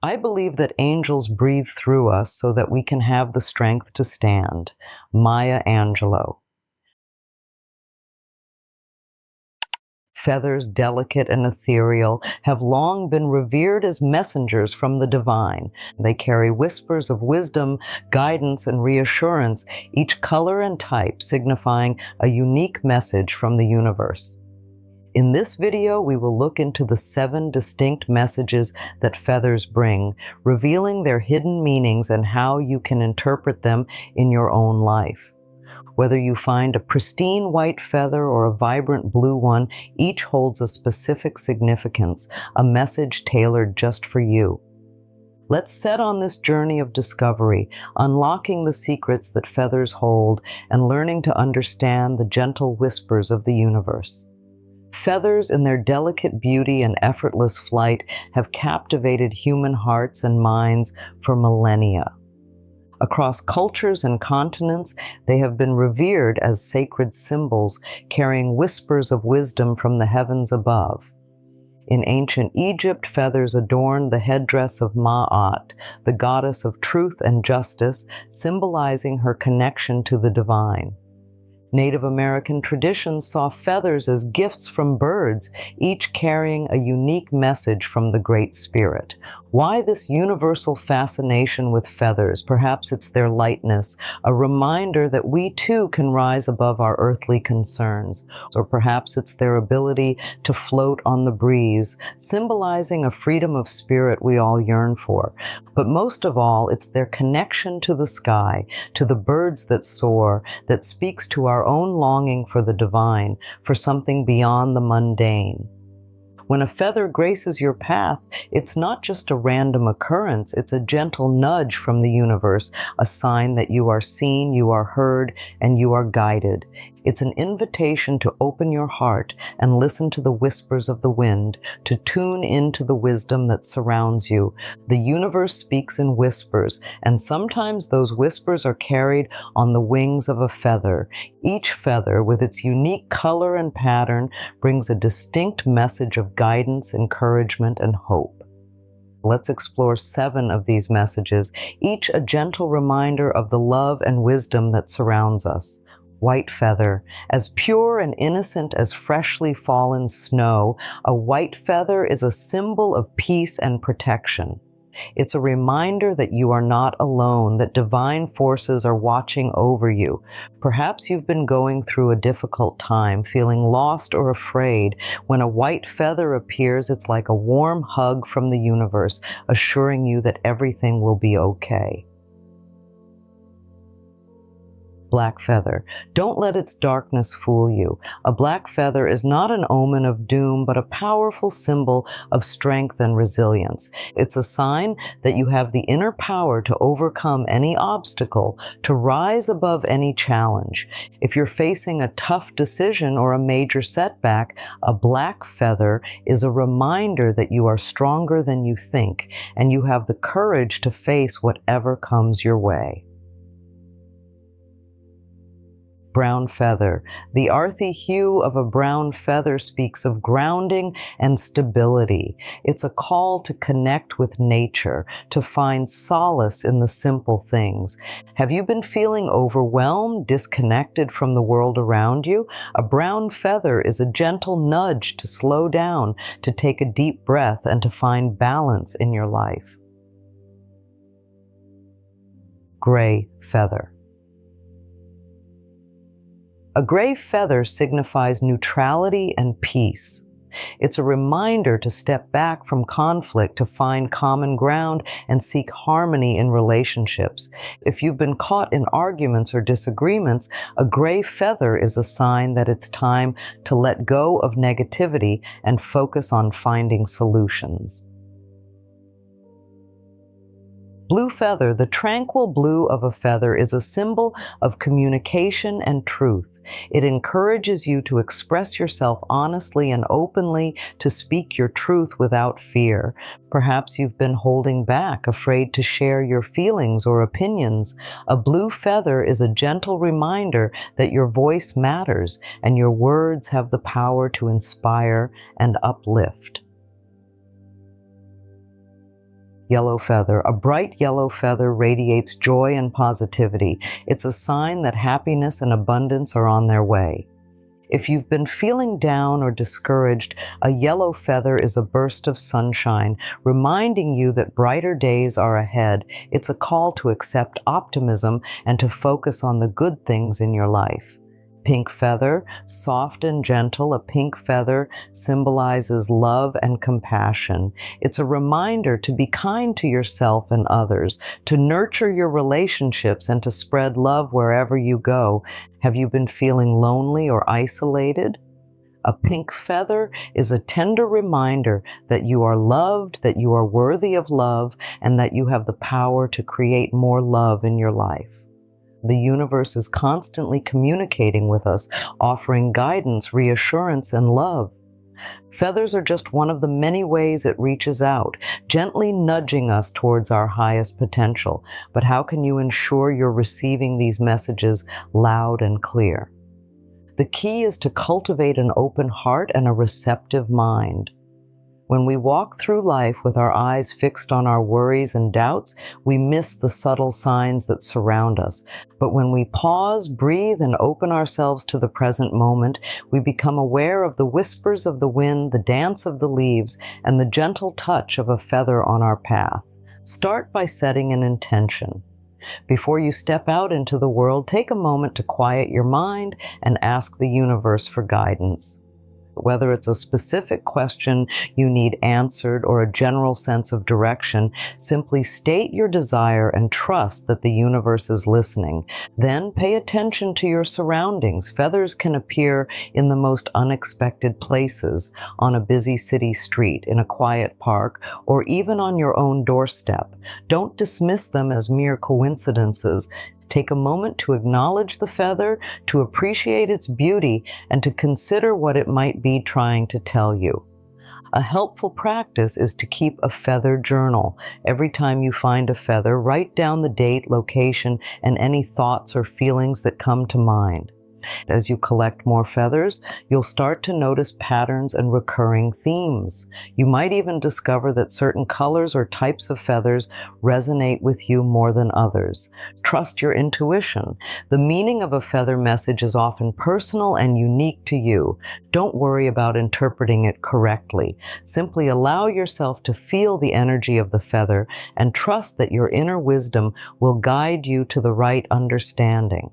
I believe that angels breathe through us so that we can have the strength to stand. Maya Angelou. Feathers, delicate and ethereal, have long been revered as messengers from the divine. They carry whispers of wisdom, guidance, and reassurance, each color and type signifying a unique message from the universe. In this video, we will look into the 7 distinct messages that feathers bring, revealing their hidden meanings and how you can interpret them in your own life. Whether you find a pristine white feather or a vibrant blue one, each holds a specific significance, a message tailored just for you. Let's set on this journey of discovery, unlocking the secrets that feathers hold and learning to understand the gentle whispers of the universe. Feathers, in their delicate beauty and effortless flight, have captivated human hearts and minds for millennia. Across cultures and continents, they have been revered as sacred symbols, carrying whispers of wisdom from the heavens above. In ancient Egypt, feathers adorned the headdress of Ma'at, the goddess of truth and justice, symbolizing her connection to the divine. Native American traditions saw feathers as gifts from birds, each carrying a unique message from the Great Spirit. Why this universal fascination with feathers? Perhaps it's their lightness, a reminder that we too can rise above our earthly concerns. Or perhaps it's their ability to float on the breeze, symbolizing a freedom of spirit we all yearn for. But most of all, it's their connection to the sky, to the birds that soar, that speaks to our own longing for the divine, for something beyond the mundane. When a feather graces your path, it's not just a random occurrence, it's a gentle nudge from the universe, a sign that you are seen, you are heard, and you are guided. It's an invitation to open your heart and listen to the whispers of the wind, to tune into the wisdom that surrounds you. The universe speaks in whispers, and sometimes those whispers are carried on the wings of a feather. Each feather, with its unique color and pattern, brings a distinct message of guidance, encouragement, and hope. Let's explore 7 of these messages, each a gentle reminder of the love and wisdom that surrounds us. White feather. As pure and innocent as freshly fallen snow, a white feather is a symbol of peace and protection. It's a reminder that you are not alone, that divine forces are watching over you. Perhaps you've been going through a difficult time, feeling lost or afraid. When a white feather appears, it's like a warm hug from the universe, assuring you that everything will be okay. Black feather. Don't let its darkness fool you. A black feather is not an omen of doom, but a powerful symbol of strength and resilience. It's a sign that you have the inner power to overcome any obstacle, to rise above any challenge. If you're facing a tough decision or a major setback, a black feather is a reminder that you are stronger than you think, and you have the courage to face whatever comes your way. Brown feather. The earthy hue of a brown feather speaks of grounding and stability. It's a call to connect with nature, to find solace in the simple things. Have you been feeling overwhelmed, disconnected from the world around you? A brown feather is a gentle nudge to slow down, to take a deep breath, and to find balance in your life. Gray feather. A gray feather signifies neutrality and peace. It's a reminder to step back from conflict, to find common ground and seek harmony in relationships. If you've been caught in arguments or disagreements, a gray feather is a sign that it's time to let go of negativity and focus on finding solutions. Blue feather. The tranquil blue of a feather is a symbol of communication and truth. It encourages you to express yourself honestly and openly, to speak your truth without fear. Perhaps you've been holding back, afraid to share your feelings or opinions. A blue feather is a gentle reminder that your voice matters and your words have the power to inspire and uplift. Yellow feather. A bright yellow feather radiates joy and positivity. It's a sign that happiness and abundance are on their way. If you've been feeling down or discouraged, a yellow feather is a burst of sunshine, reminding you that brighter days are ahead. It's a call to accept optimism and to focus on the good things in your life. Pink feather, soft and gentle, a pink feather symbolizes love and compassion. It's a reminder to be kind to yourself and others, to nurture your relationships and to spread love wherever you go. Have you been feeling lonely or isolated? A pink feather is a tender reminder that you are loved, that you are worthy of love, and that you have the power to create more love in your life. The universe is constantly communicating with us, offering guidance, reassurance, and love. Feathers are just one of the many ways it reaches out, gently nudging us towards our highest potential. But how can you ensure you're receiving these messages loud and clear? The key is to cultivate an open heart and a receptive mind. When we walk through life with our eyes fixed on our worries and doubts, we miss the subtle signs that surround us. But when we pause, breathe, and open ourselves to the present moment, we become aware of the whispers of the wind, the dance of the leaves, and the gentle touch of a feather on our path. Start by setting an intention. Before you step out into the world, take a moment to quiet your mind and ask the universe for guidance. Whether it's a specific question you need answered or a general sense of direction, simply state your desire and trust that the universe is listening. Then pay attention to your surroundings. Feathers can appear in the most unexpected places, on a busy city street, in a quiet park, or even on your own doorstep. Don't dismiss them as mere coincidences. Take a moment to acknowledge the feather, to appreciate its beauty, and to consider what it might be trying to tell you. A helpful practice is to keep a feather journal. Every time you find a feather, write down the date, location, and any thoughts or feelings that come to mind. As you collect more feathers, you'll start to notice patterns and recurring themes. You might even discover that certain colors or types of feathers resonate with you more than others. Trust your intuition. The meaning of a feather message is often personal and unique to you. Don't worry about interpreting it correctly. Simply allow yourself to feel the energy of the feather and trust that your inner wisdom will guide you to the right understanding.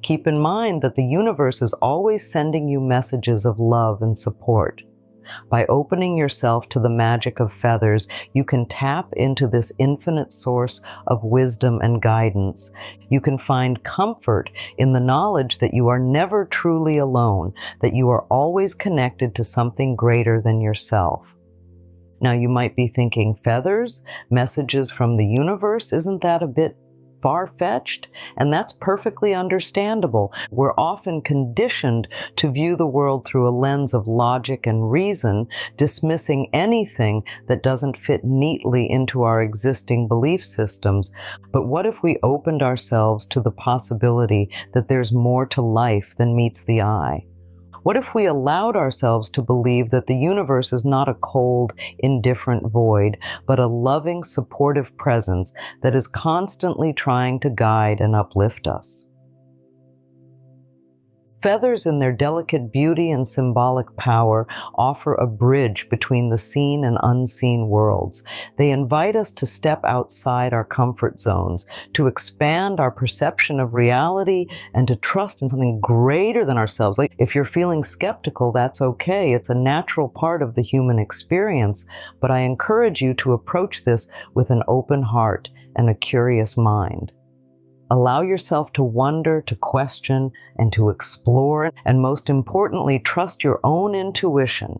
Keep in mind that the universe is always sending you messages of love and support. By opening yourself to the magic of feathers, you can tap into this infinite source of wisdom and guidance. You can find comfort in the knowledge that you are never truly alone, that you are always connected to something greater than yourself. Now you might be thinking, feathers? Messages from the universe? Isn't that a bit far-fetched? And that's perfectly understandable. We're often conditioned to view the world through a lens of logic and reason, dismissing anything that doesn't fit neatly into our existing belief systems. But what if we opened ourselves to the possibility that there's more to life than meets the eye? What if we allowed ourselves to believe that the universe is not a cold, indifferent void, but a loving, supportive presence that is constantly trying to guide and uplift us? Feathers, in their delicate beauty and symbolic power, offer a bridge between the seen and unseen worlds. They invite us to step outside our comfort zones, to expand our perception of reality, and to trust in something greater than ourselves. Like, if you're feeling skeptical, that's okay. It's a natural part of the human experience, but I encourage you to approach this with an open heart and a curious mind. Allow yourself to wonder, to question, and to explore, and most importantly, trust your own intuition.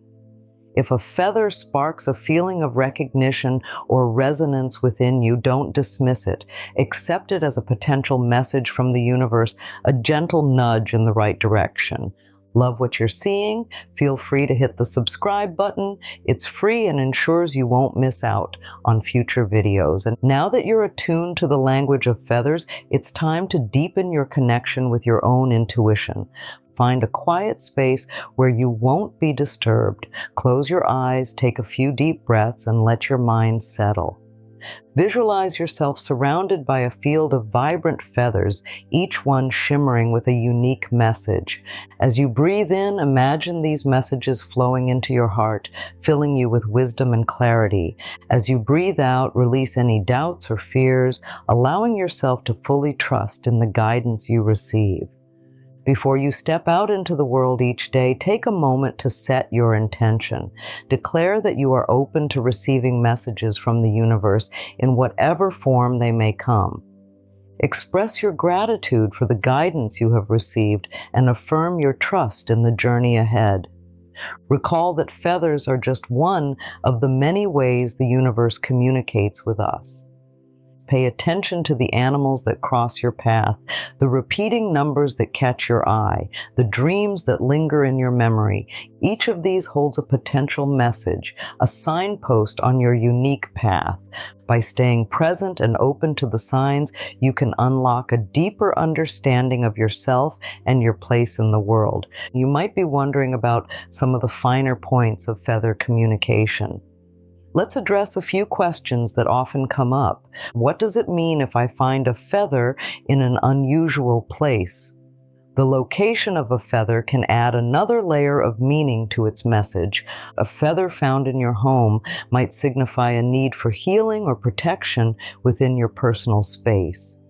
If a feather sparks a feeling of recognition or resonance within you, don't dismiss it. Accept it as a potential message from the universe, a gentle nudge in the right direction. Love what you're seeing? Feel free to hit the subscribe button. It's free and ensures you won't miss out on future videos. And now that you're attuned to the language of feathers, it's time to deepen your connection with your own intuition. Find a quiet space where you won't be disturbed. Close your eyes, take a few deep breaths, and let your mind settle. Visualize yourself surrounded by a field of vibrant feathers, each one shimmering with a unique message. As you breathe in, imagine these messages flowing into your heart, filling you with wisdom and clarity. As you breathe out, release any doubts or fears, allowing yourself to fully trust in the guidance you receive. Before you step out into the world each day, take a moment to set your intention. Declare that you are open to receiving messages from the universe in whatever form they may come. Express your gratitude for the guidance you have received and affirm your trust in the journey ahead. Recall that feathers are just one of the many ways the universe communicates with us. Pay attention to the animals that cross your path, the repeating numbers that catch your eye, the dreams that linger in your memory. Each of these holds a potential message, a signpost on your unique path. By staying present and open to the signs, you can unlock a deeper understanding of yourself and your place in the world. You might be wondering about some of the finer points of feather communication. Let's address a few questions that often come up. What does it mean if I find a feather in an unusual place? The location of a feather can add another layer of meaning to its message. A feather found in your home might signify a need for healing or protection within your personal space.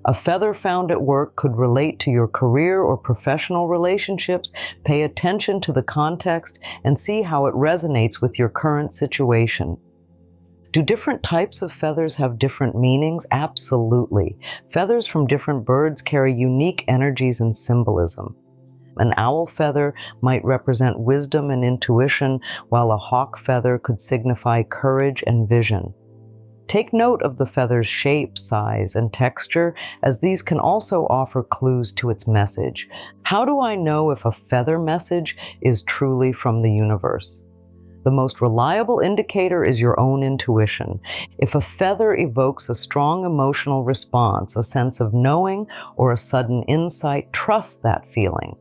A feather found at work could relate to your career or professional relationships. Pay attention to the context and see how it resonates with your current situation. Do different types of feathers have different meanings? Absolutely. Feathers from different birds carry unique energies and symbolism. An owl feather might represent wisdom and intuition, while a hawk feather could signify courage and vision. Take note of the feather's shape, size, and texture, as these can also offer clues to its message. How do I know if a feather message is truly from the universe? The most reliable indicator is your own intuition. If a feather evokes a strong emotional response, a sense of knowing, or a sudden insight, trust that feeling.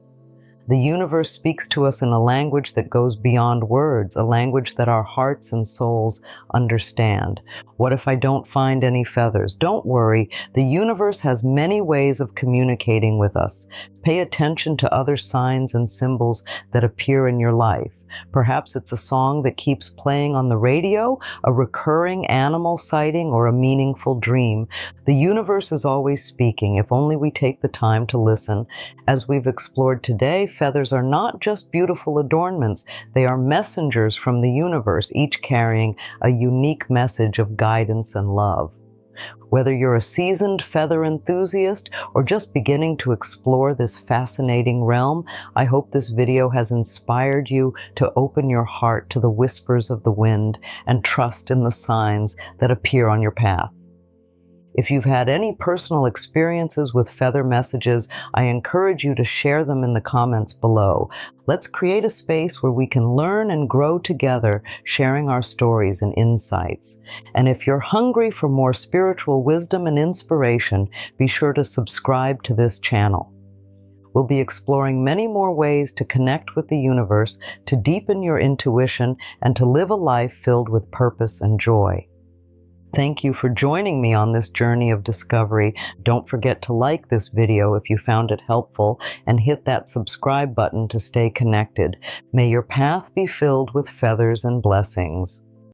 The universe speaks to us in a language that goes beyond words, a language that our hearts and souls understand. What if I don't find any feathers? Don't worry, the universe has many ways of communicating with us. Pay attention to other signs and symbols that appear in your life. Perhaps it's a song that keeps playing on the radio, a recurring animal sighting, or a meaningful dream. The universe is always speaking, if only we take the time to listen. As we've explored today, feathers are not just beautiful adornments, they are messengers from the universe, each carrying a unique message of guidance and love. Whether you're a seasoned feather enthusiast or just beginning to explore this fascinating realm, I hope this video has inspired you to open your heart to the whispers of the wind and trust in the signs that appear on your path. If you've had any personal experiences with feather messages, I encourage you to share them in the comments below. Let's create a space where we can learn and grow together, sharing our stories and insights. And if you're hungry for more spiritual wisdom and inspiration, be sure to subscribe to this channel. We'll be exploring many more ways to connect with the universe, to deepen your intuition, and to live a life filled with purpose and joy. Thank you for joining me on this journey of discovery. Don't forget to like this video if you found it helpful and hit that subscribe button to stay connected. May your path be filled with feathers and blessings.